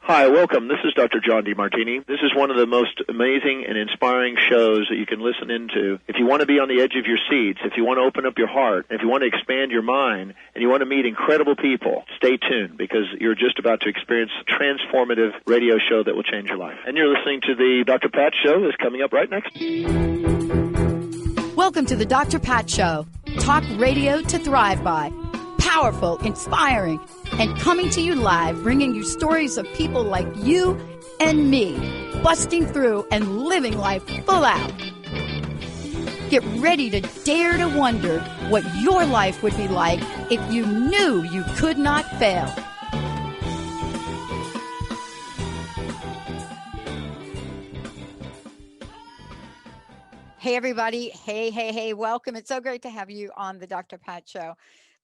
Hi, welcome. This is Dr. John DeMartini. This is one of the most amazing and inspiring shows that you can listen into. If you want to be on the edge of your seats, if you want to open up your heart, if you want to expand your mind, and you want to meet incredible people, stay tuned because you're just about to experience a transformative radio show that will change your life. And you're listening to the Dr. Pat Show that's coming up right next. Welcome to the Dr. Pat Show. Talk radio to thrive by. Powerful, inspiring, and coming to you live, bringing you stories of people like you and me, busting through and living life full out. Get ready to dare to wonder what your life would be like if you knew you could not fail. Hey, everybody. Hey. Welcome. It's so great to have you on the Dr. Pat Show.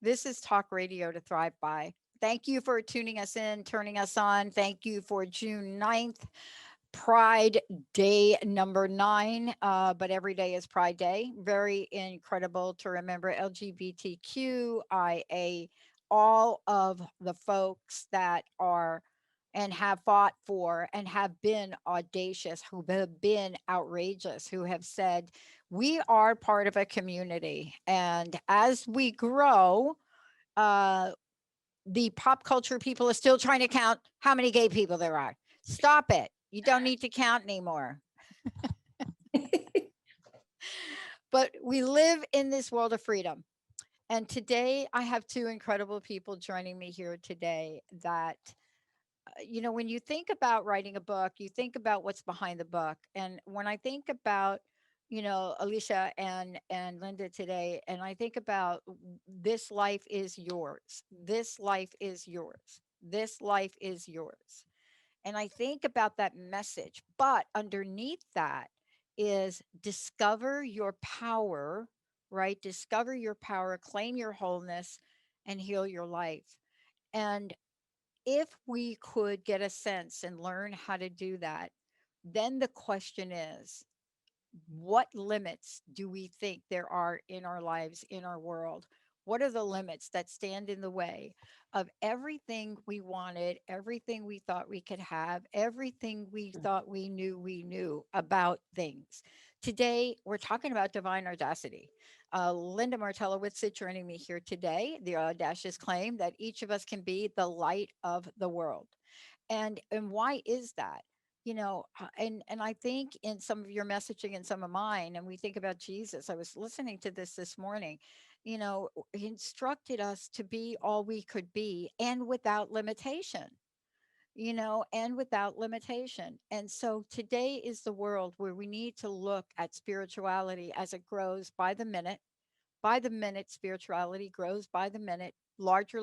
This is Talk Radio to Thrive By. Thank you for tuning us in, turning us on. Thank you for June 9th, Pride Day number 9, but every day is Pride Day. Very incredible to remember LGBTQIA, all of the folks that are and have fought for and have been audacious, who have been outrageous, who have said, we are part of a community. And as we grow, the pop culture people are still trying to count how many gay people there are. Stop it. You don't need to count anymore. But we live in this world of freedom. And today I have two incredible people joining me here today that, when you think about writing a book, you think about what's behind the book. And when I think about, Alicia and Linda today, and I think about this life is yours. This life is yours. This life is yours. And I think about that message, but underneath that is discover your power, right? Discover your power, claim your wholeness, and heal your life. And if we could get a sense and learn how to do that, then the question is, what limits do we think there are in our lives, in our world? What are the limits that stand in the way of everything we wanted, everything we thought we could have, everything we thought we knew about things? Today, we're talking about divine audacity. Linda Martellowitz is joining me here today. The audacious claim that each of us can be the light of the world. And why is that? And I think in some of your messaging and some of mine, and we think about Jesus. I was listening to this morning. He instructed us to be all we could be and without limitation. And without limitation. And so today is the world where we need to look at spirituality as it grows by the minute. By the minute, spirituality grows by the minute, larger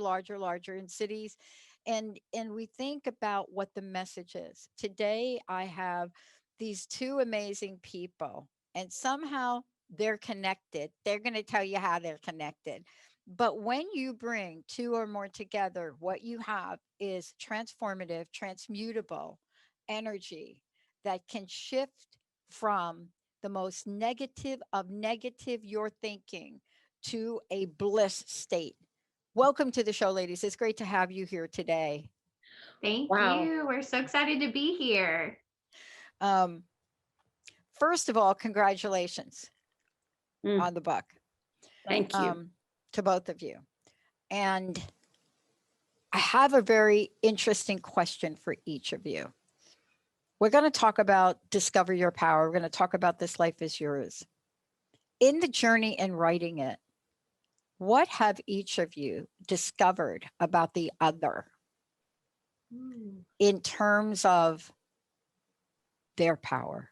in cities. And we think about what the message is. Today, I have these two amazing people, and somehow they're connected. They're going to tell you how they're connected. But when you bring two or more together, what you have is transformative, transmutable energy that can shift from the most negative of negative you're thinking to a bliss state. Welcome to the show, ladies. It's great to have you here today. Thank you. We're so excited to be here. First of all, congratulations on the book. Thank you. To both of you. And I have a very interesting question for each of you. We're going to talk about discover your power. We're going to talk about this life is yours. In the journey in writing it, what have each of you discovered about the other in terms of their power?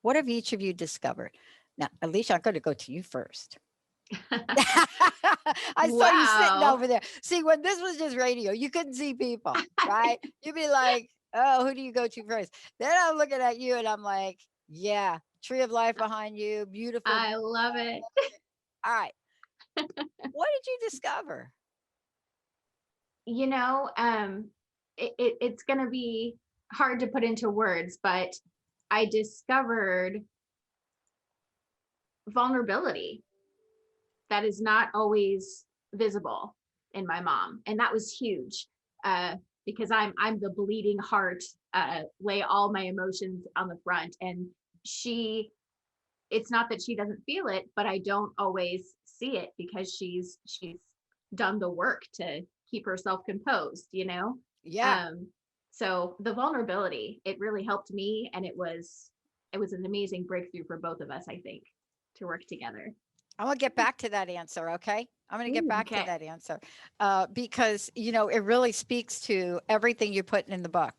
What have each of you discovered? Now, Alicia, I'm going to go to you first. I saw you sitting over there. See, when this was just radio, you couldn't see people, right? You'd be like, oh, who do you go to first? Then I'm looking at you and I'm like, yeah, tree of life behind you. Beautiful. I love it. All right. What did you discover? It's going to be hard to put into words, but I discovered vulnerability that is not always visible in my mom. And that was huge, because I'm the bleeding heart, lay all my emotions on the front. And it's not that she doesn't feel it, but I don't always see it because she's done the work to keep herself composed, Yeah. So the vulnerability, it really helped me, and it was an amazing breakthrough for both of us, I think, to work together. I'm gonna get back to that answer, okay? I'm gonna get back to Okay. that answer, because it really speaks to everything you put in the book.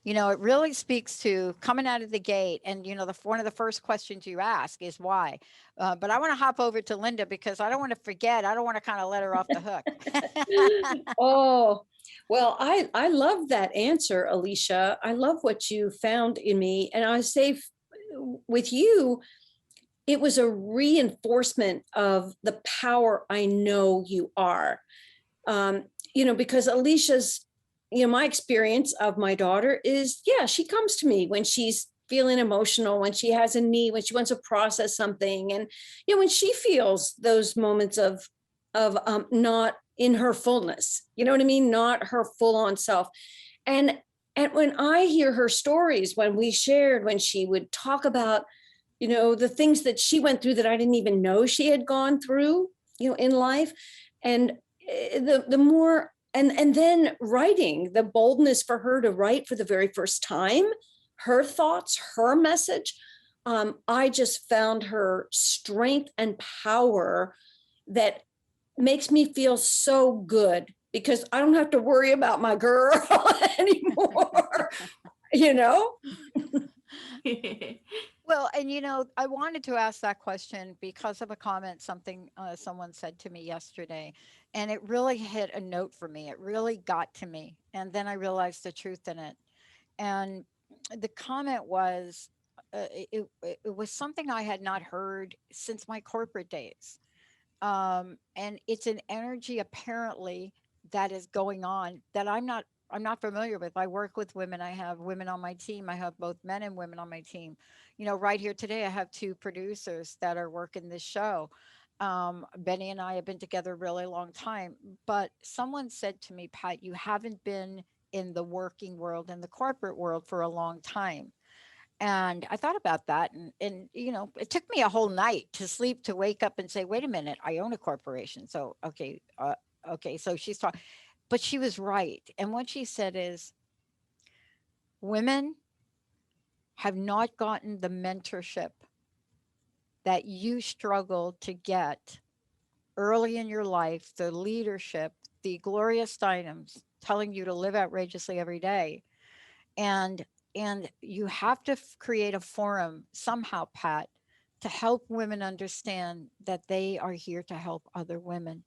It really speaks to coming out of the gate, and one of the first questions you ask is why. But I want to hop over to Linda because I don't want to forget. I don't want to kind of let her off the hook. Oh, well, I love that answer, Alicia. I love what you found in me, and I say with you, it was a reinforcement of the power I know you are. Because Alicia's, my experience of my daughter is, yeah, she comes to me when she's feeling emotional, when she has a need, when she wants to process something. And, when she feels those moments of not in her fullness, you know what I mean? Not her full on self. And when I hear her stories, when she would talk about, the things that she went through that I didn't even know she had gone through, in life. And the more, and then writing, the boldness for her to write for the very first time, her thoughts, her message. I just found her strength and power that makes me feel so good because I don't have to worry about my girl anymore, Well, and I wanted to ask that question because of a comment, someone said to me yesterday, and it really hit a note for me. It really got to me. And then I realized the truth in it. And the comment was, it was something I had not heard since my corporate days. And it's an energy apparently that is going on that I'm not familiar with. I work with women. I have women on my team. I have both men and women on my team. Right here today, I have two producers that are working this show. Benny and I have been together a really long time. But someone said to me, Pat, you haven't been in the working world, in the corporate world for a long time. And I thought about that. And it took me a whole night to sleep, to wake up and say, wait a minute, I own a corporation. So, okay. So she's talking, but she was right. And what she said is women have not gotten the mentorship that you struggled to get early in your life, the leadership, the Gloria Steinems telling you to live outrageously every day. And you have to create a forum somehow, Pat, to help women understand that they are here to help other women.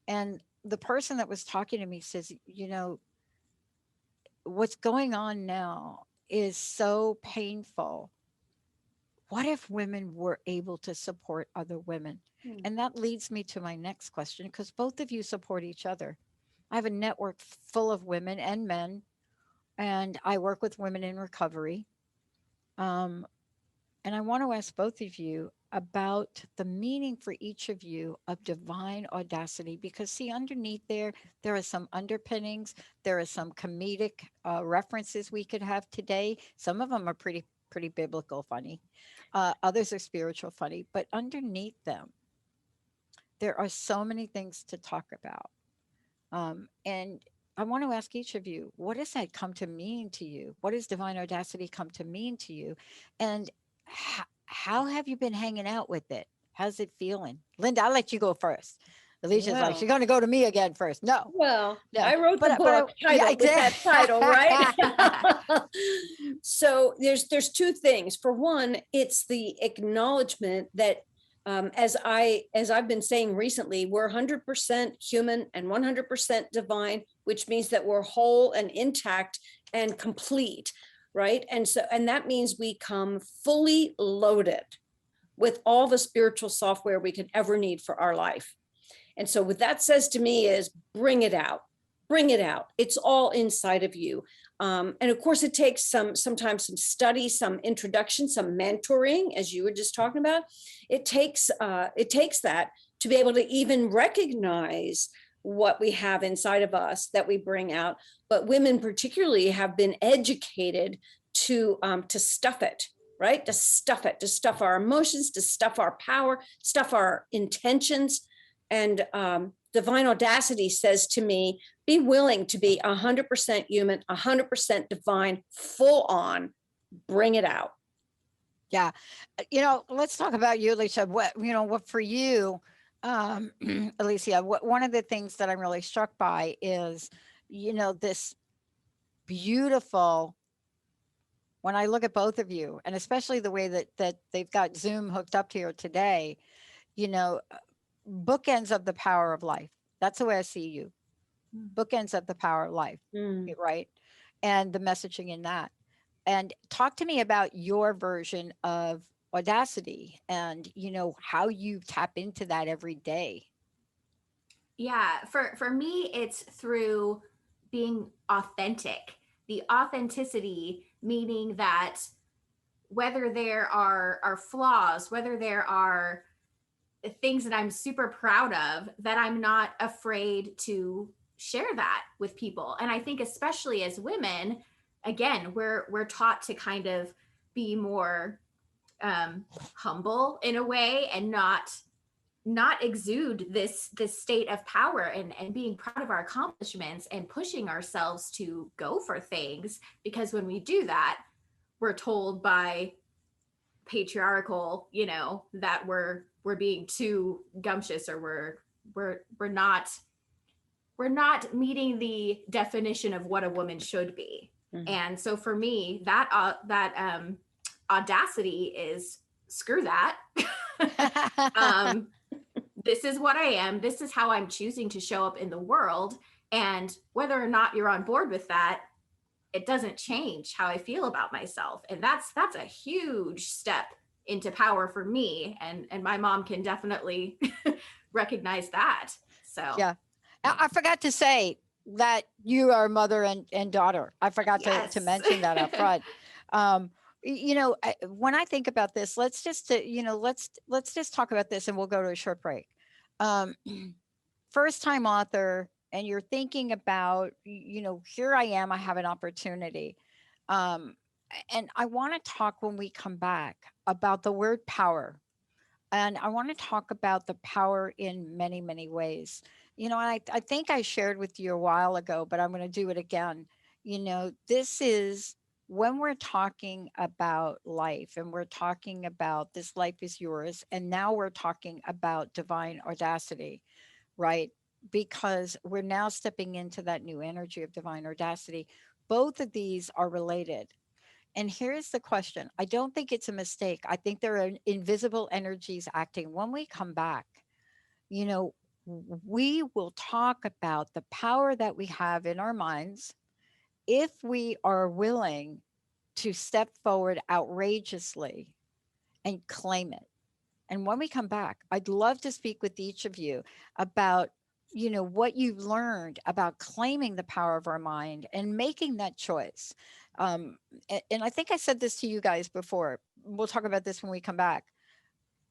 And the person that was talking to me says, what's going on now is so painful. What if women were able to support other women? And that leads me to my next question, because both of you support each other. I have a network full of women and men, and I work with women in recovery. And I want to ask both of you about the meaning for each of you of divine audacity, because see, underneath there are some underpinnings, there are some comedic references we could have today. Some of them are pretty biblical funny, others are spiritual funny, but underneath them there are so many things to talk about. And I want to ask each of you, what does that come to mean to you? What does divine audacity come to mean to you? And how have you been hanging out with it? How's it feeling? Linda, I'll let you go first. Alicia's like, she's going to go to me again first. No. Well, no. I wrote the book titled with that title, right? So there's two things. For one, it's the acknowledgement that as I've been saying recently, we're 100% human and 100% divine, which means that we're whole and intact and complete, right? And that means we come fully loaded with all the spiritual software we could ever need for our life. And so what that says to me is bring it out. Bring it out. It's all inside of you. And of course, it takes sometimes some study, some introduction, some mentoring, as you were just talking about. It takes that to be able to even recognize what we have inside of us that we bring out. But women particularly have been educated to stuff it, right? To stuff it, to stuff our emotions, to stuff our power, stuff our intentions. And Divine Audacity says to me, be willing to be 100% human, 100% divine, full on, bring it out. Yeah. Let's talk about you, Alicia. What for you, Alicia, one of the things that I'm really struck by is, this beautiful, when I look at both of you, and especially the way that they've got Zoom hooked up here today, bookends of the power of life. That's the way I see you. Bookends of the power of life, right? And the messaging in that. And talk to me about your version of Audacity and, how you tap into that every day. Yeah, for me, it's through being authentic. The authenticity, meaning that whether there are flaws, whether there are things that I'm super proud of, that I'm not afraid to share that with people. And I think especially as women, again, we're taught to kind of be more humble in a way, and not exude this state of power, and being proud of our accomplishments and pushing ourselves to go for things. Because when we do that, we're told by patriarchal, that we're being too gumptious, or we're not meeting the definition of what a woman should be. And so for me, that audacity is, screw that. This is what I am. This is how I'm choosing to show up in the world. And whether or not you're on board with that, it doesn't change how I feel about myself. And that's a huge step into power for me. And my mom can definitely recognize that. So yeah. I forgot to say that you are mother and daughter. I forgot to mention that up front. When I think about this, let's just talk about this, and we'll go to a short break. First time author, and you're thinking about, here I am, I have an opportunity. And I want to talk when we come back about the word power. And I want to talk about the power in many, many ways. I think I shared with you a while ago, but I'm going to do it again. This is when we're talking about life, and we're talking about this life is yours. And now we're talking about divine audacity, right? Because we're now stepping into that new energy of divine audacity. Both of these are related. And here's the question. I don't think it's a mistake. I think there are invisible energies acting. When we come back, we will talk about the power that we have in our minds if we are willing to step forward outrageously and claim it. And when we come back, I'd love to speak with each of you about, what you've learned about claiming the power of our mind and making that choice. And I think I said this to you guys before. We'll talk about this when we come back.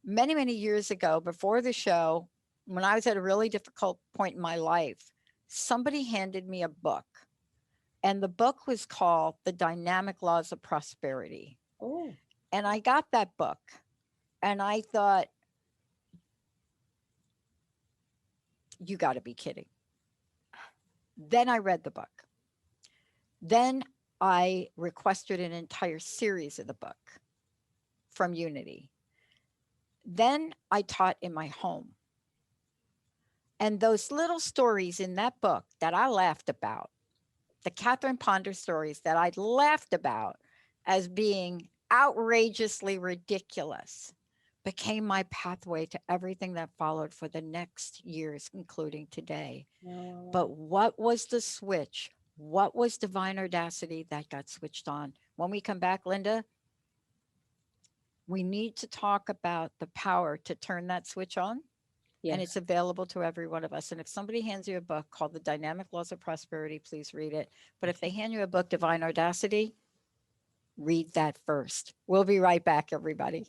Many, many years ago, before the show, when I was at a really difficult point in my life, somebody handed me a book. And the book was called The Dynamic Laws of Prosperity. Oh. And I got that book, and I thought, you got to be kidding. Then I read the book. Then I requested an entire series of the book from Unity. Then I taught in my home. And those little stories in that book that I laughed about, the Catherine Ponder stories that I laughed about as being outrageously ridiculous, became my pathway to everything that followed for the next years, including today. Oh. But what was the switch? What was divine audacity that got switched on? When we come back, Linda, we need to talk about the power to turn that switch on And it's available to every one of us. And if somebody hands you a book called The Dynamic Laws of Prosperity, please read it. But if they hand you a book, Divine Audacity, read that first. We'll be right back, everybody.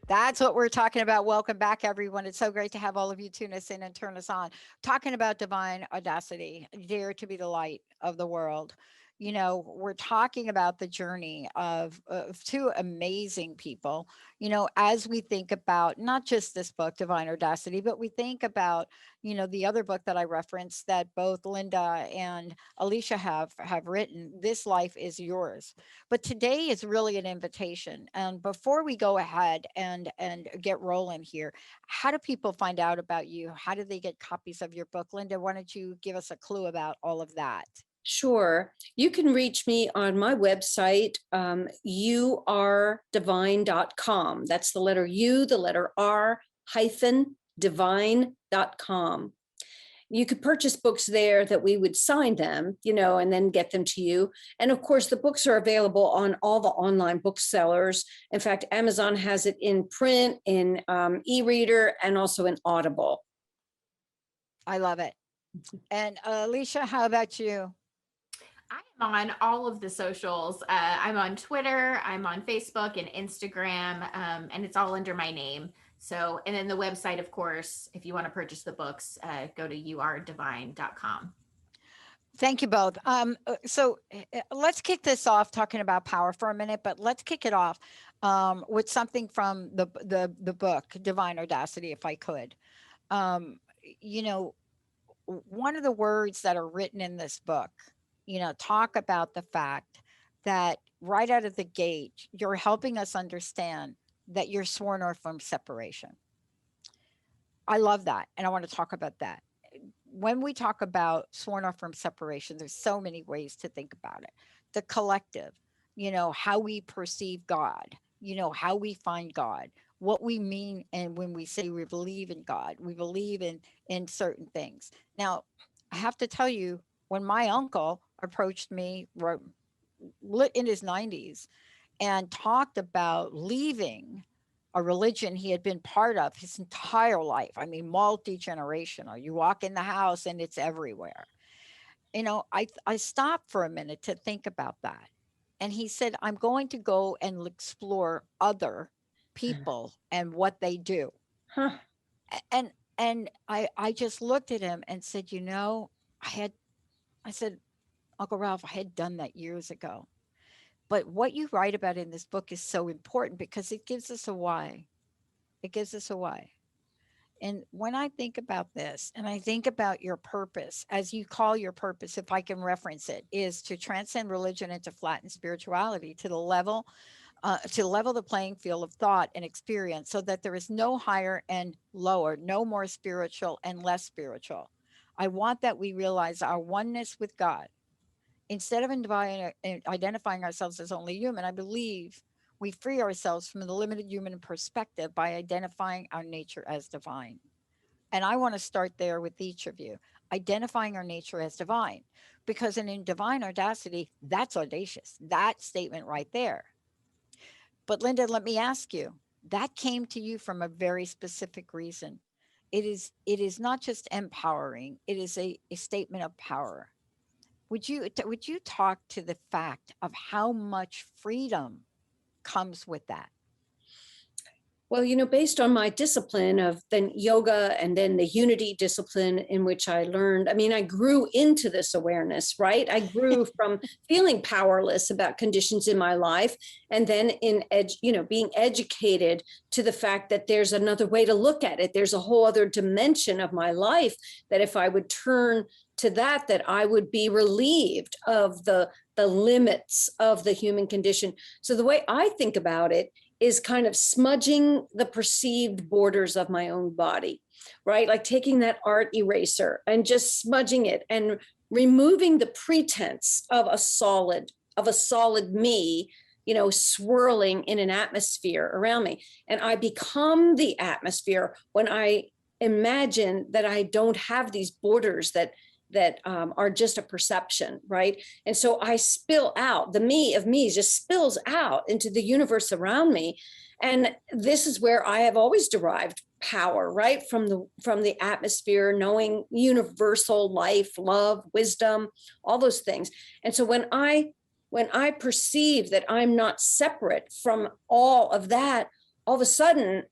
That's what we're talking about. Welcome back, everyone. It's so great to have all of you tune us in and turn us on. Talking about divine audacity, dare to be the light of the world. You know, we're talking about the journey of two amazing people, you know, as we think about not just this book, Divine Audacity, but we think about, you know, the other book that I referenced that both Linda and Alicia have written, This Life is Yours. But today is really an invitation. And before we go ahead and get rolling here, how do people find out about you? How do they get copies of your book? Linda, why don't you give us a clue about all of that? Sure. You can reach me on my website, yourdivine.com. That's the letter U, the letter R, -divine.com. You could purchase books there that we would sign them, you know, and then get them to you. And of course, the books are available on all the online booksellers. In fact, Amazon has it in print, in e-reader, and also in Audible. I love it. And Alicia, how about you? I'm on all of the socials. I'm on Twitter, I'm on Facebook and Instagram, and it's all under my name. So, and then the website, of course, if you want to purchase the books, go to yourdivine.com. Thank you both. So let's kick this off talking about power for a minute, but let's kick it off with something from the book, Divine Audacity, if I could. You know, one of the words that are written in this book, you know, talk about the fact that right out of the gate, you're helping us understand that you're sworn off from separation. I love that. And I want to talk about that. When we talk about sworn off from separation, there's so many ways to think about it. The collective, you know, how we perceive God, you know, how we find God, what we mean. And when we say we believe in God, we believe in certain things. Now, I have to tell you, when my uncle approached me in his 90s and talked about leaving a religion he had been part of his entire life. I mean, multi-generational. You walk in the house and it's everywhere. You know, I stopped for a minute to think about that. And he said, I'm going to go and explore other people and what they do. Huh. And I just looked at him and said, you know, I said, Uncle Ralph, I had done that years ago. But what you write about in this book is so important because it gives us a why. It gives us a why. And when I think about this and I think about your purpose, as you call your purpose, if I can reference it, is to transcend religion and to flatten spirituality to level the playing field of thought and experience so that there is no higher and lower, no more spiritual and less spiritual. I want that we realize our oneness with God. Instead of identifying ourselves as only human, I believe we free ourselves from the limited human perspective by identifying our nature as divine. And I want to start there with each of you, identifying our nature as divine, because in divine audacity, that's audacious, that statement right there. But Linda, let me ask you, that came to you from a very specific reason. It is not just empowering, it is a statement of power. Would you talk to the fact of how much freedom comes with that? Well, you know, based on my discipline of then yoga and then the unity discipline in which I learned, I mean, I grew into this awareness, right? I grew from feeling powerless about conditions in my life and then being educated to the fact that there's another way to look at it. There's a whole other dimension of my life that if I would turn to that I would be relieved of the limits of the human condition. So the way I think about it is kind of smudging the perceived borders of my own body, right? Like taking that art eraser and just smudging it and removing the pretense of a solid me, you know, swirling in an atmosphere around me. And I become the atmosphere when I imagine that I don't have these borders that that are just a perception, right? And so I spill out, the me of me just spills out into the universe around me. And this is where I have always derived power, right? From the atmosphere, knowing universal life, love, wisdom, all those things. And so when I perceive that I'm not separate from all of that, all of a sudden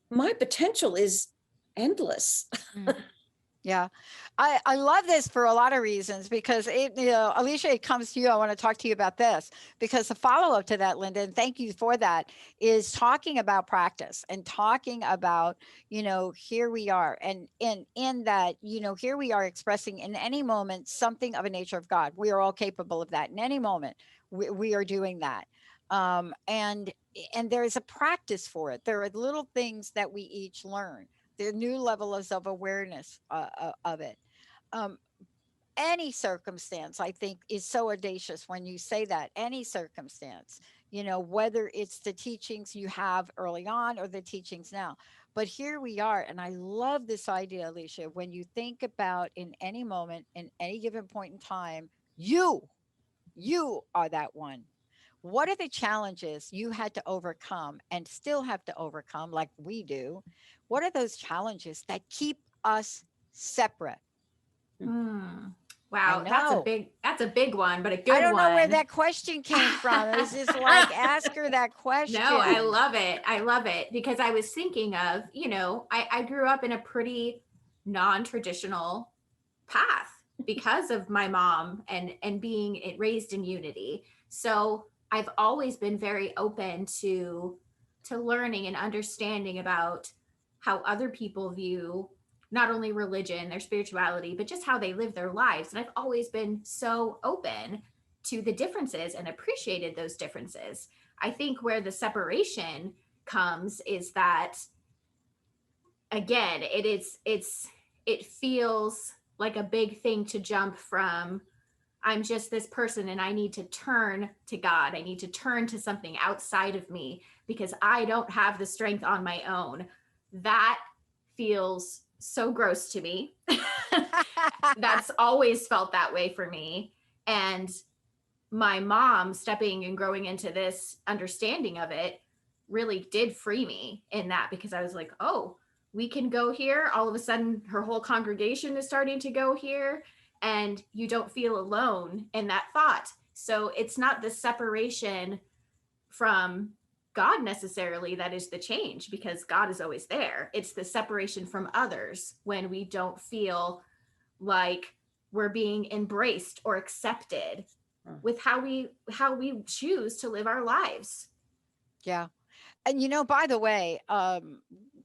my potential is endless. Yeah. I love this for a lot of reasons because Alicia, it comes to you. I want to talk to you about this because the follow-up to that, Linda, and thank you for that, is talking about practice and talking about, here we are. And in that, here we are expressing in any moment something of a nature of God. We are all capable of that in any moment. We are doing that. And there is a practice for it. There are little things that we each learn. The new levels of awareness of it. Um, any circumstance, I think, is so audacious when you say that. Any circumstance, whether it's the teachings you have early on or the teachings now. But here we are, and I love this idea, Alicia. When you think about in any moment, in any given point in time, you are that one. What are the challenges you had to overcome and still have to overcome, like we do? What are those challenges that keep us separate? Wow, that's a big one, but a good one. I don't know where that question came from. It was just like, ask her that question. No, I love it. I love it because I was thinking of, I grew up in a pretty non-traditional path because of my mom and being raised in unity. So I've always been very open to learning and understanding about how other people view not only religion, their spirituality, but just how they live their lives. And I've always been so open to the differences and appreciated those differences. I think where the separation comes is that, again, it feels like a big thing to jump from, I'm just this person and I need to turn to God. I need to turn to something outside of me because I don't have the strength on my own. That feels so gross to me. That's always felt that way for me. And my mom stepping and growing into this understanding of it really did free me in that, because I was like, oh, we can go here. All of a sudden, her whole congregation is starting to go here, and you don't feel alone in that thought. So it's not the separation from God necessarily that is the change, because God is always there. It's the separation from others when we don't feel like we're being embraced or accepted with how we choose to live our lives. Yeah. And by the way, I'm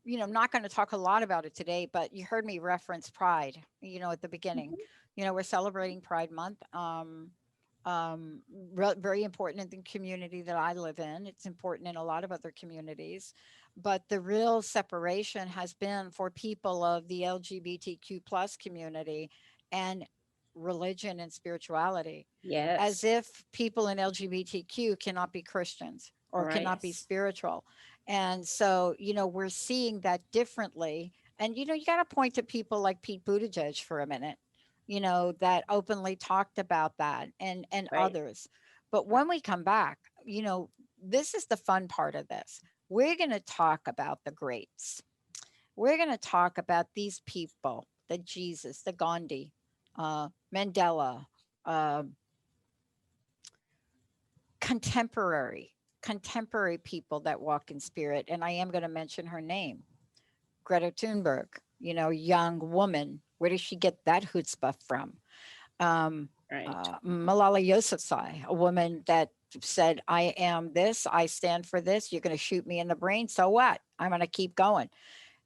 not going to talk a lot about it today, but you heard me reference Pride, at the beginning. We're celebrating Pride Month. Very important in the community that I live in. It's important in a lot of other communities, but the real separation has been for people of the LGBTQ plus community and religion and spirituality. Yes. As if people in LGBTQ cannot be Christians or cannot be spiritual. And so, we're seeing that differently. And, you got to point to people like Pete Buttigieg for a minute, that openly talked about that, and others. But when we come back, this is the fun part of this. We're going to talk about the greats. We're going to talk about these people, the Jesus, the Gandhi, Mandela, contemporary people that walk in spirit. And I am going to mention her name, Greta Thunberg, young woman. Where does she get that chutzpah from? Malala Yousafzai, a woman that said, I am this, I stand for this. You're going to shoot me in the brain. So what? I'm going to keep going.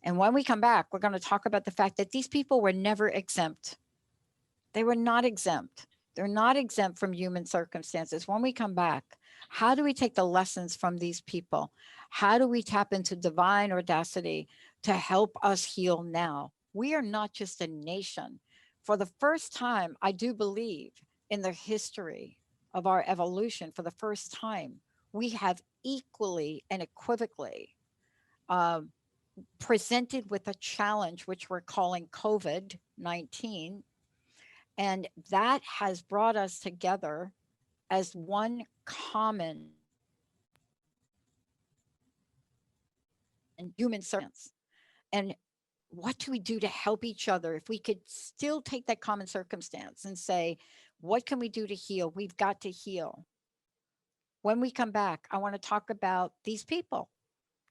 And when we come back, we're going to talk about the fact that these people were never exempt. They were not exempt. They're not exempt from human circumstances. When we come back, how do we take the lessons from these people? How do we tap into divine audacity to help us heal now? We are not just a nation. For the first time, I do believe, in the history of our evolution, for the first time, we have equally and equivocally presented with a challenge, which we're calling COVID-19. And that has brought us together as one common and human circumstance. And what do we do to help each other? If we could still take that common circumstance and say, what can we do to heal? We've got to heal. When we come back, I want to talk about these people.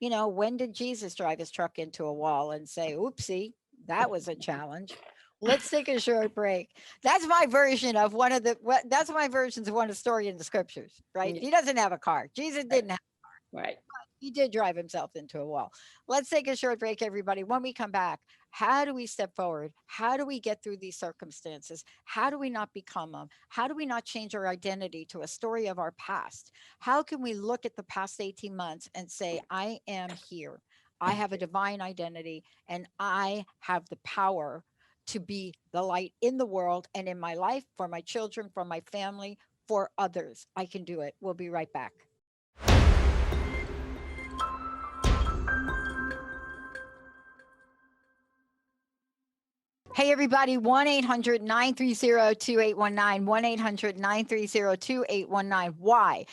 You know, when did Jesus drive his truck into a wall and say, oopsie, that was a challenge? Let's take a short break. That's my version of that's my versions of one of the story in the scriptures, right? Yeah. He doesn't have a car. Jesus didn't have a car. Right. He did drive himself into a wall. Let's take a short break, everybody. When we come back, how do we step forward? How do we get through these circumstances? How do we not become them? How do we not change our identity to a story of our past? How can we look at the past 18 months and say, I am here. I have a divine identity and I have the power to be the light in the world and in my life, for my children, for my family, for others. I can do it. We'll be right back. Hey, everybody, 1-800-930-2819, 1-800-930-2819. Why?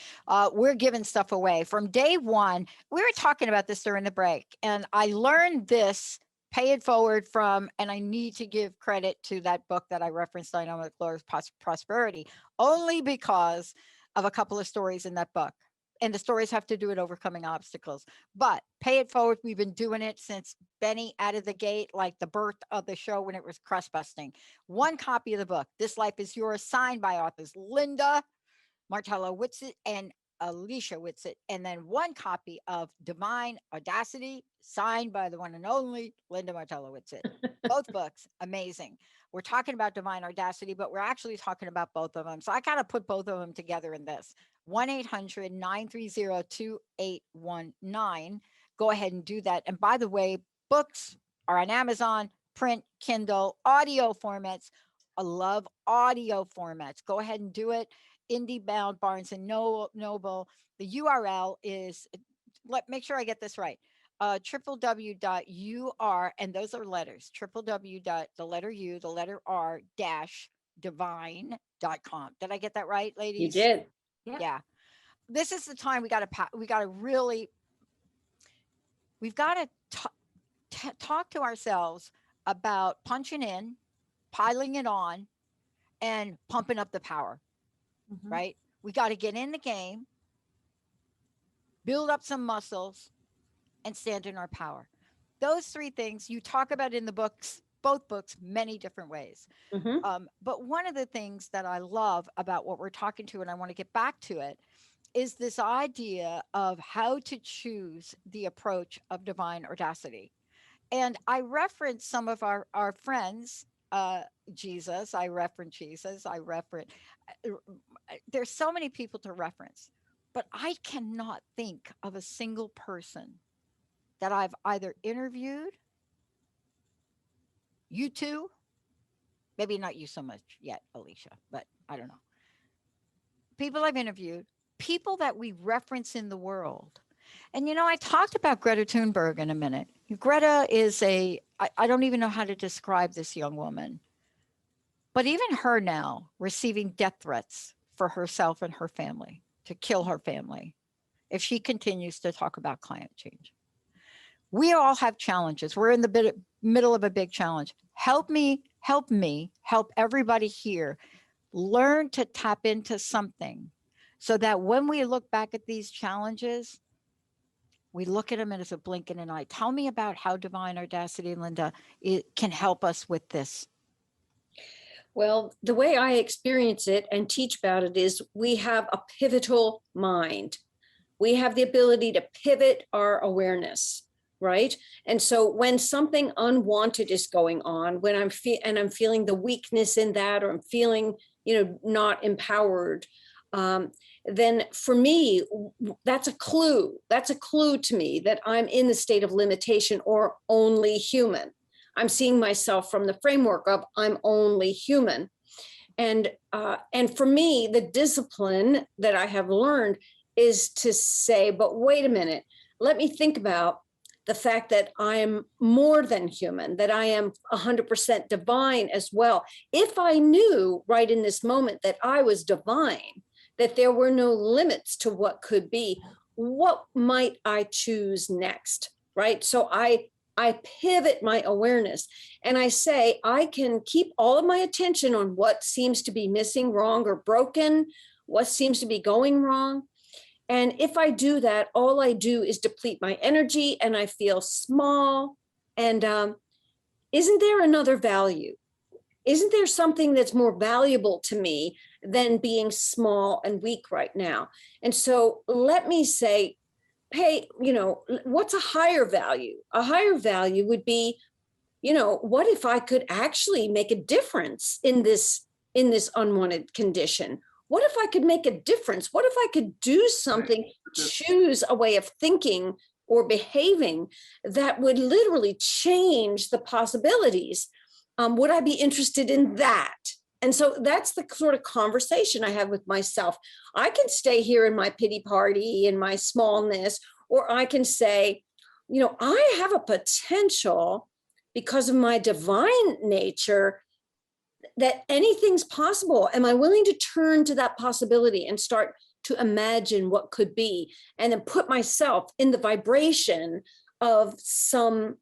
We're giving stuff away. From day one, we were talking about this during the break, and I learned this, pay it forward from, and I need to give credit to that book that I referenced, Dynamic Glorious Prosperity, only because of a couple of stories in that book. And the stories have to do with overcoming obstacles. But pay it forward. We've been doing it since Benny out of the gate, like the birth of the show when it was crust busting. One copy of the book, This Life is Yours, signed by authors Linda Martello Whitsitt and Alicia Whitsitt. And then one copy of Divine Audacity, signed by the one and only Linda Martello Whitsitt. Both books, amazing. We're talking about Divine Audacity, but we're actually talking about both of them. So I got to put both of them together in this. 1-800-930-2819. Go ahead and do that. And by the way, books are on Amazon, print, Kindle, audio formats. I love audio formats. Go ahead and do it. IndieBound, Barnes and Noble. The URL is, make sure I get this right. www.ur, and those are letters, www.divine-divine.com. Did I get that right, ladies? You did. Yeah. This is the time we've got to talk to ourselves about punching in, piling it on, and pumping up the power, right? We got to get in the game, build up some muscles, and stand in our power. Those three things you talk about in the books, both books, many different ways. But one of the things that I love about what we're talking to, and I want to get back to it, is this idea of how to choose the approach of divine audacity. And I reference some of our friends, Jesus, I reference, there's so many people to reference, but I cannot think of a single person that I've either interviewed, you two, maybe not you so much yet, Alicia, but I don't know. People I've interviewed, people that we reference in the world. And, you know, I talked about Greta Thunberg in a minute. Greta is I don't even know how to describe this young woman, but even her now receiving death threats for herself and her family, to kill her family, if she continues to talk about climate change. We all have challenges. We're in the middle of a big challenge. Help me, help everybody here learn to tap into something so that when we look back at these challenges, we look at them as a blink in an eye. Tell me about how Divine Audacity, Linda, it can help us with this. Well, the way I experience it and teach about it is we have a pivotal mind. We have the ability to pivot our awareness, right? And so when something unwanted is going on, when I'm feeling the weakness in that, or I'm feeling, not empowered, then for me, that's a clue. That's a clue to me that I'm in the state of limitation or only human. I'm seeing myself from the framework of I'm only human. And for me, the discipline that I have learned is to say, but wait a minute, let me think about the fact that I am more than human, that I am 100% divine as well. If I knew right in this moment that I was divine, that there were no limits to what could be, what might I choose next, right? So I pivot my awareness and I say, I can keep all of my attention on what seems to be missing, wrong, or broken, what seems to be going wrong. And if I do that, all I do is deplete my energy and I feel small. And isn't there another value? Isn't there something that's more valuable to me than being small and weak right now? And so let me say, hey, what's a higher value? A higher value would be, what if I could actually make a difference in this unwanted condition? What if I could make a difference? What if I could do something, choose a way of thinking or behaving that would literally change the possibilities? Would I be interested in that? And so that's the sort of conversation I have with myself. I can stay here in my pity party, in my smallness, or I can say, I have a potential because of my divine nature that anything's possible. Am I willing to turn to that possibility and start to imagine what could be, and then put myself in the vibration of some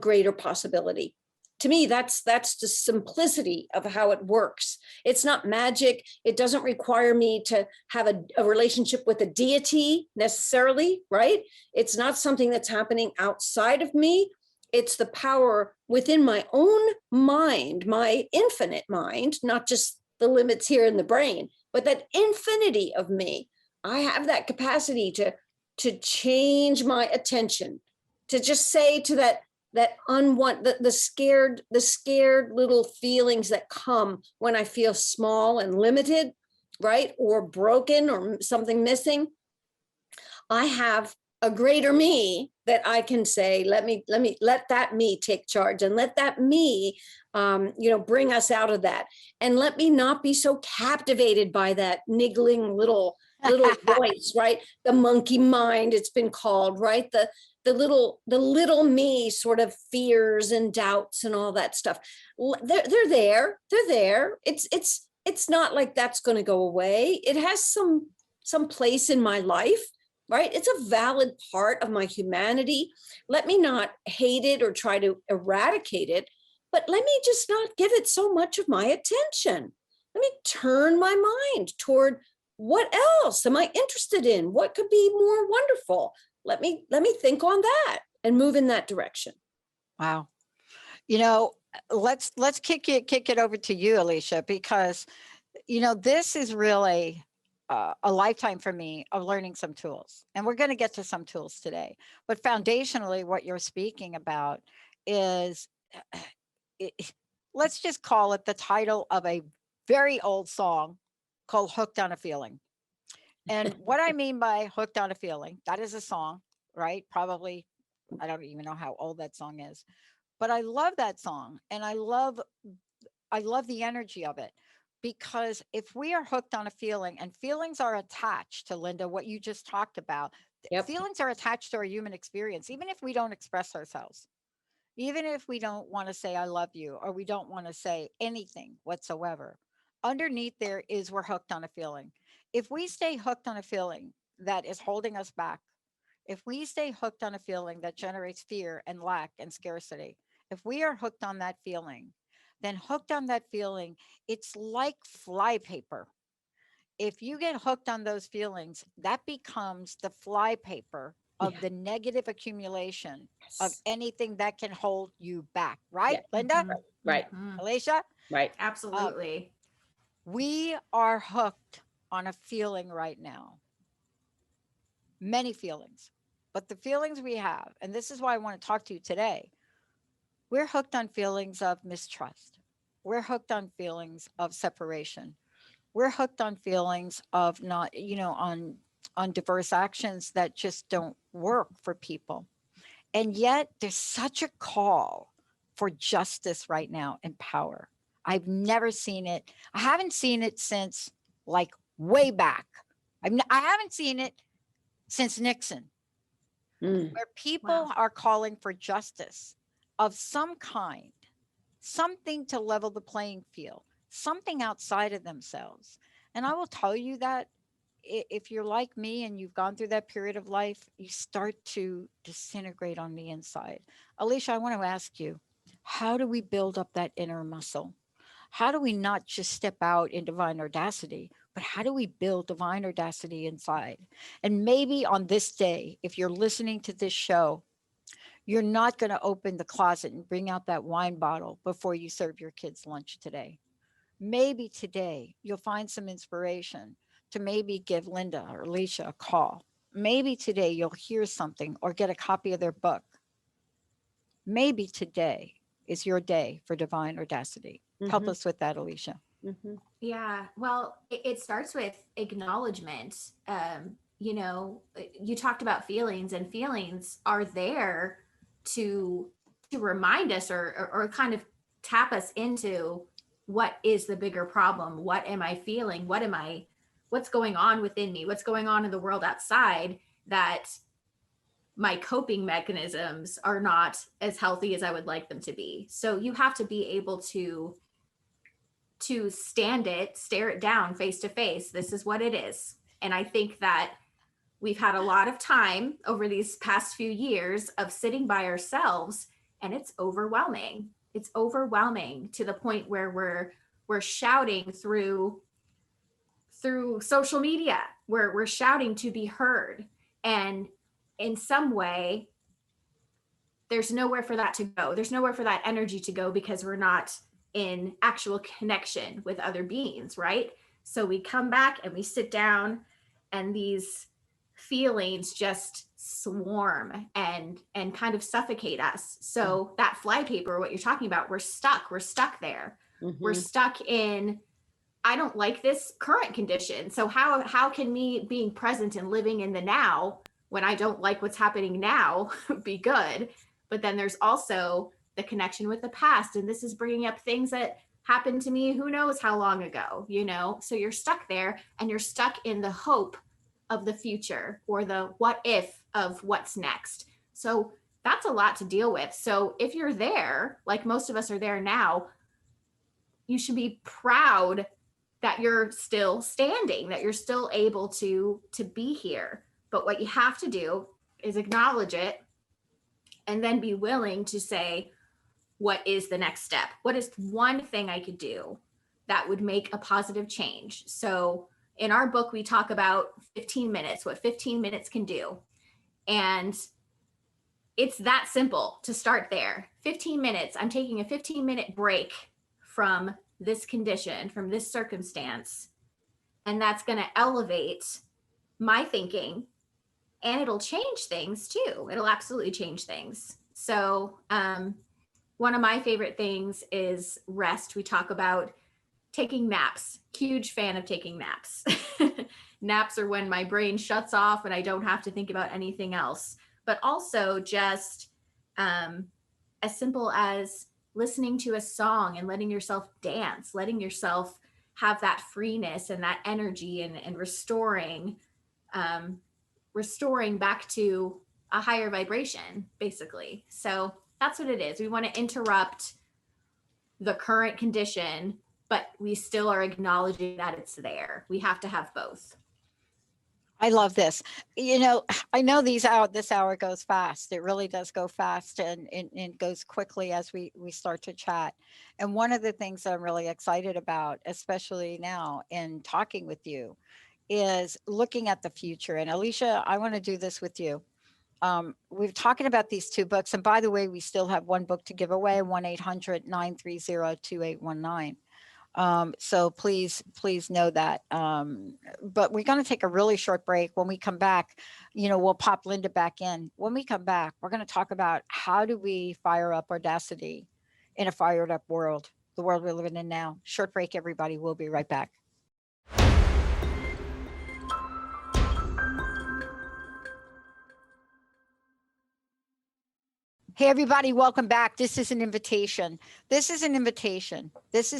greater possibility? To me, that's the simplicity of how it works. It's not magic. It doesn't require me to have a relationship with a deity necessarily, right? It's not something that's happening outside of me. It's the power within my own mind, my infinite mind, not just the limits here in the brain, but that infinity of me. I have that capacity to change my attention, to just say to that the scared little feelings that come when I feel small and limited, right? Or broken or something missing. I have a greater me that I can say, let that me take charge, and let that me, bring us out of that. And let me not be so captivated by that niggling little voice, right? The monkey mind, it's been called, right? The little me sort of fears and doubts and all that stuff. They're there. It's not like that's going to go away. It has some place in my life, right? It's a valid part of my humanity. Let me not hate it or try to eradicate it, but let me just not give it so much of my attention. Let me turn my mind toward what else am I interested in? What could be more wonderful? Let me think on that and move in that direction. Wow. Let's kick it over to you, Alicia, because this is really a lifetime for me of learning some tools, and we're going to get to some tools today. But foundationally, what you're speaking about is, let's just call it the title of a very old song called "Hooked on a Feeling." And what I mean by "Hooked on a Feeling," that is a song, right? Probably, I don't even know how old that song is, but I love that song, and I love the energy of it. Because if we are hooked on a feeling, and feelings are attached to, Linda, what you just talked about, Yep. feelings are attached to our human experience, even if we don't express ourselves, even if we don't want to say, I love you, or we don't want to say anything whatsoever. Underneath there is, we're hooked on a feeling. If we stay hooked on a feeling that is holding us back, if we stay hooked on a feeling that generates fear and lack and scarcity, if we are hooked on that feeling, then hooked on that feeling, it's like flypaper. If you get hooked on those feelings, that becomes the flypaper of the negative accumulation of anything that can hold you back. Right, Linda? Right. Alicia? Right. Absolutely. We are hooked on a feeling right now. Many feelings. But the feelings we have, and this is why I want to talk to you today, we're hooked on feelings of mistrust. We're hooked on feelings of separation. We're hooked on feelings of not, on diverse actions that just don't work for people. And yet there's such a call for justice right now and power. I've never seen it. I haven't seen it since like way back. I haven't seen it since Nixon. where people are calling for justice of some kind, something to level the playing field, something outside of themselves. And I will tell you that if you're like me and you've gone through that period of life, you start to disintegrate on the inside. Alicia, I want to ask you, how do we build up that inner muscle? How do we not just step out in divine audacity, but how do we build divine audacity inside? And maybe on this day, if you're listening to this show, you're not going to open the closet and bring out that wine bottle before you serve your kids lunch today. Maybe today you'll find some inspiration to maybe give Linda or Alicia a call. Maybe today you'll hear something or get a copy of their book. Maybe today is your day for divine audacity. Help us with that, Alicia. Yeah, well, it starts with acknowledgement. You know, you talked about feelings, and feelings are there to remind us or kind of tap us into what is the bigger problem. What am I feeling? What's going on within me? What's going on in the world outside that my coping mechanisms are not as healthy as I would like them to be? So you have to be able to stand it, stare it down face to face. This is what it is. And I think that we've had a lot of time over these past few years of sitting by ourselves, and it's overwhelming. It's overwhelming to the point where we're shouting through social media, where we're shouting to be heard. And in some way, there's nowhere for that to go. There's nowhere for that energy to go because we're not in actual connection with other beings, right? So we come back and we sit down, and these feelings just swarm and kind of suffocate us. So that flypaper, what you're talking about, we're stuck there. We're stuck in, I don't like this current condition. So how can me being present and living in the now when I don't like what's happening now be good? But then there's also the connection with the past. And this is bringing up things that happened to me, who knows how long ago, you know? So you're stuck there, and you're stuck in the hope of the future or the what if of what's next. So that's a lot to deal with. So if you're there, like most of us are there now, you should be proud that you're still standing, that you're still able to be here. But what you have to do is acknowledge it and then be willing to say, what is the next step? What is one thing I could do that would make a positive change? So in our book, we talk about 15 minutes, what 15 minutes can do. And it's that simple to start there. 15 minutes, I'm taking a 15-minute break from this condition, from this circumstance. And that's going to elevate my thinking, and it'll change things too. It'll absolutely change things. So one of my favorite things is rest. We talk about taking naps. Huge fan of taking naps. Naps are when my brain shuts off and I don't have to think about anything else. But also just as simple as listening to a song and letting yourself dance, letting yourself have that freeness and that energy and restoring back to a higher vibration, basically. So that's what it is. We want to interrupt the current condition, but we still are acknowledging that it's there. We have to have both. I love this. You know, I know this hour goes fast. It really does go fast, and it goes quickly as we start to chat. And one of the things I'm really excited about, especially now in talking with you, is looking at the future. And Alicia, I want to do this with you. We're talking about these two books. And by the way, we still have one book to give away, 1-800-930-2819. So please know that. But we're going to take a really short break. When we come back, you know, we'll pop Linda back in. When we come back, we're going to talk about how do we fire up audacity in a fired up world, the world we're living in now. Short break, everybody. We'll be right back. Hey, everybody, welcome back. This is an invitation. This is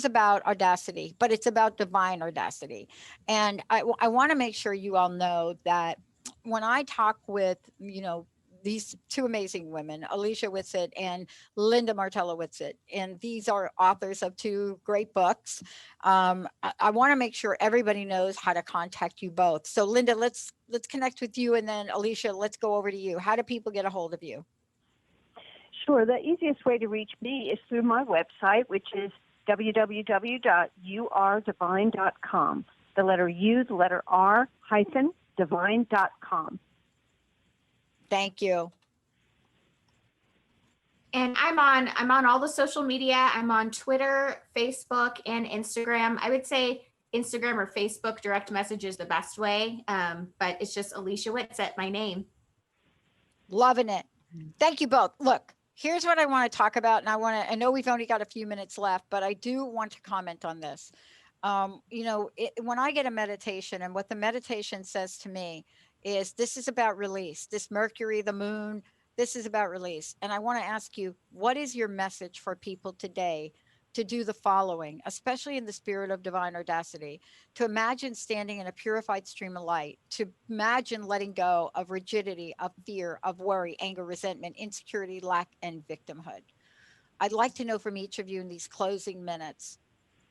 about audacity, but it's about divine audacity. And I want to make sure you all know that when I talk with, you know, these two amazing women, Alicia Whitsitt and Linda Martello Whitsitt. And these are authors of two great books. I want to make sure everybody knows how to contact you both. So Linda, let's connect with you. And then Alicia, let's go over to you. How do people get a hold of you? Sure. The easiest way to reach me is through my website, which is www.yourdivine.com. The letter U, the letter R, -divine.com. Thank you. And I'm on all the social media. I'm on Twitter, Facebook, and Instagram. I would say Instagram or Facebook direct message is the best way. But it's just Alicia Whitsitt, my name. Loving it. Thank you both. Look, here's what I want to talk about. And I know we've only got a few minutes left, but I do want to comment on this. When I get a meditation, and what the meditation says to me is this is about release. This Mercury, the moon, this is about release. And I want to ask you, what is your message for people today to do the following, especially in the spirit of divine audacity, to imagine standing in a purified stream of light, to imagine letting go of rigidity, of fear, of worry, anger, resentment, insecurity, lack, and victimhood. I'd like to know from each of you in these closing minutes,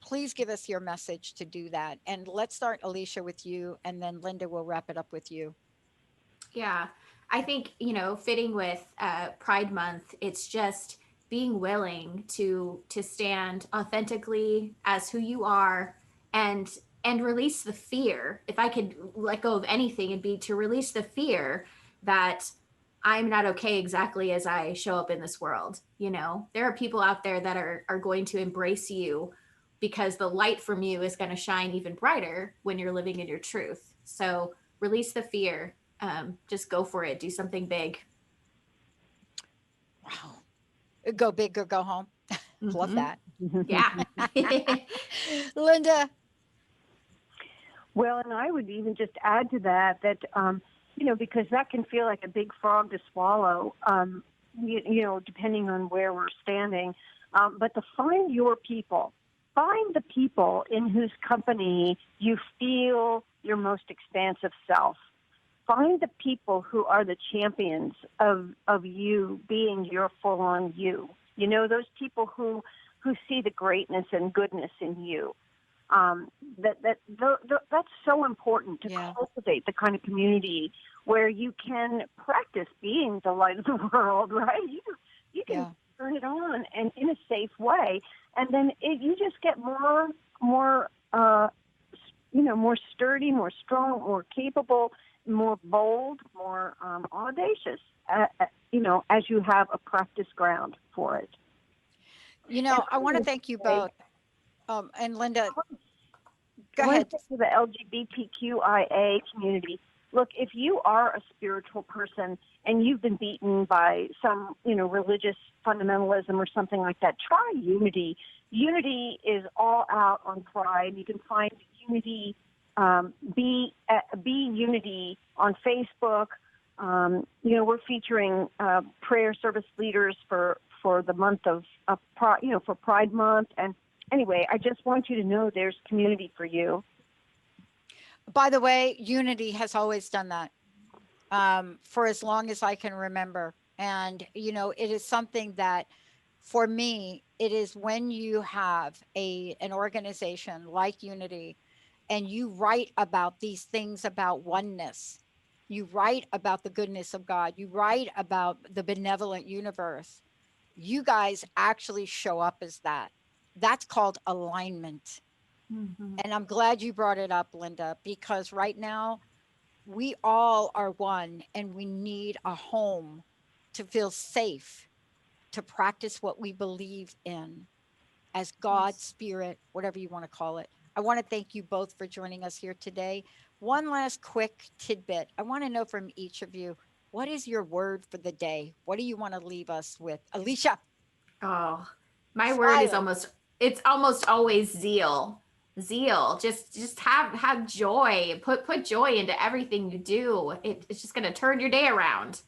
please give us your message to do that. And let's start, Alicia, with you, and then Linda will wrap it up with you. Yeah, I think, fitting with Pride Month, it's just being willing to stand authentically as who you are and release the fear. If I could let go of anything, it'd be to release the fear that I'm not okay exactly as I show up in this world. There are people out there that are going to embrace you because the light from you is going to shine even brighter when you're living in your truth. So release the fear. Just go for it. Do something big. Wow. Go big or go home. Love that. Yeah. Linda. Well, and I would even just add to that, because that can feel like a big frog to swallow, depending on where we're standing. But to find your people. Find the people in whose company you feel your most expansive self. Find the people who are the champions of you being your full-on you. Those people who see the greatness and goodness in you. That's so important to cultivate the kind of community where you can practice being the light of the world, right? You can turn it on and in a safe way. And then you just get more sturdy, more strong, more capable, more bold, more audacious, as you have a practice ground for it. I want to thank you both. And Linda, go ahead. ahead. To the LGBTQIA community, look, if you are a spiritual person and you've been beaten by some, religious fundamentalism or something like that, try Unity. Unity is all out on Pride. You can find Unity, Be Unity on Facebook. We're featuring prayer service leaders for the month of for Pride Month. And anyway, I just want you to know there's community for you. By the way, Unity has always done that for as long as I can remember. And, it is something that for me, it is when you have an organization like Unity and you write about these things about oneness, you write about the goodness of God, you write about the benevolent universe, you guys actually show up as that. That's called alignment. Mm-hmm. And I'm glad you brought it up, Linda, because right now we all are one and we need a home to feel safe, to practice what we believe in as God, Spirit, whatever you want to call it. I want to thank you both for joining us here today. One last quick tidbit. I want to know from each of you, what is your word for the day? What do you want to leave us with? Alicia. Oh, my word is almost always zeal. Zeal. Just have joy. Put joy into everything you do. It's just going to turn your day around.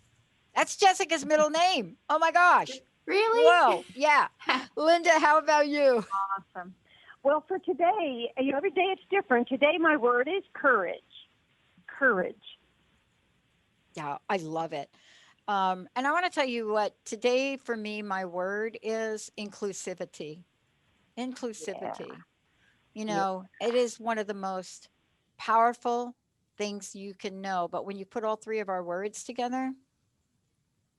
That's Jessica's middle name. Oh my gosh. Really? Whoa. Yeah. Linda, how about you? Awesome. Well, for today, every day it's different. Today, my word is courage. Courage. Yeah, I love it. And I want to tell you what today for me, my word is inclusivity. Inclusivity. You Yeah. know, it is one of the most powerful things you can know. But when you put all three of our words together,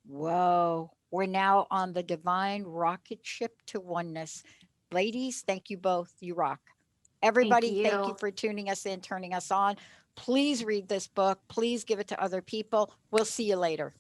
whoa, we're now on the divine rocket ship to oneness. Ladies, thank you both. You rock. Thank Everybody, thank you you. for tuning us in, turning us on. Please read this book. Please give it to other people. We'll see you later.